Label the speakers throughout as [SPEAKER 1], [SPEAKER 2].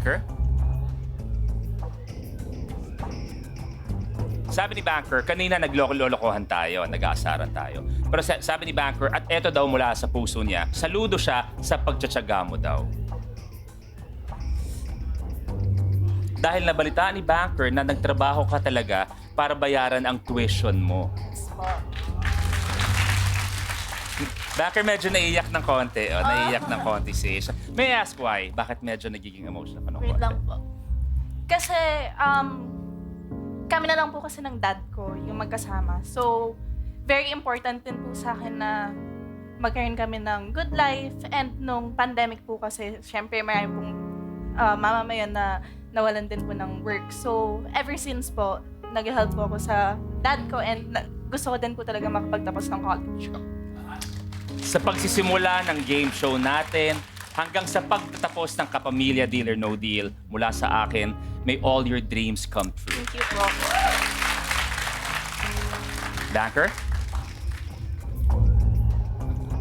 [SPEAKER 1] Banker? Sabi ni Banker, kanina naglolo-lolokohan tayo, nag-aasaran tayo. Pero sabi ni Banker, at eto daw mula sa puso niya, saludo siya sa pagtsatsaga mo daw. Dahil nabalitaan ni Banker na nagtrabaho ka talaga para bayaran ang tuition mo. Banker, medyo naiiyak ng konti. Oh, naiiyak ng konti si Asia. May I ask why? Bakit medyo nagiging emotional ka ng
[SPEAKER 2] Wait
[SPEAKER 1] konti?
[SPEAKER 2] lang po. Kasi, kami na lang po kasi ng dad ko, yung magkasama. So, very important din po sa akin na magkaroon kami ng good life. And nung pandemic po kasi, syempre marami pong mamamayan na nawalan din po ng work. So, ever since po, nag-help po ako sa dad ko and gusto ko din po talaga makapagtapos ng college ko.
[SPEAKER 1] Sa pagsisimula ng game show natin, hanggang sa pagtatapos ng Kapamilya Deal or No Deal, mula sa akin, may all your dreams come true.
[SPEAKER 2] Thank you po.
[SPEAKER 1] Banker?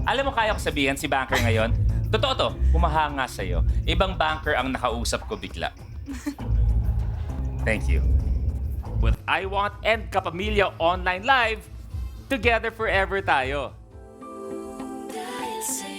[SPEAKER 1] Alam mo, kaya ko sabihin si Banker ngayon, totoo to, humahanga sa'yo. Ibang Banker ang nakausap ko bigla. Thank you. With I Want and Kapamilya Online Live, together forever tayo.
[SPEAKER 3] Dahil sa'yo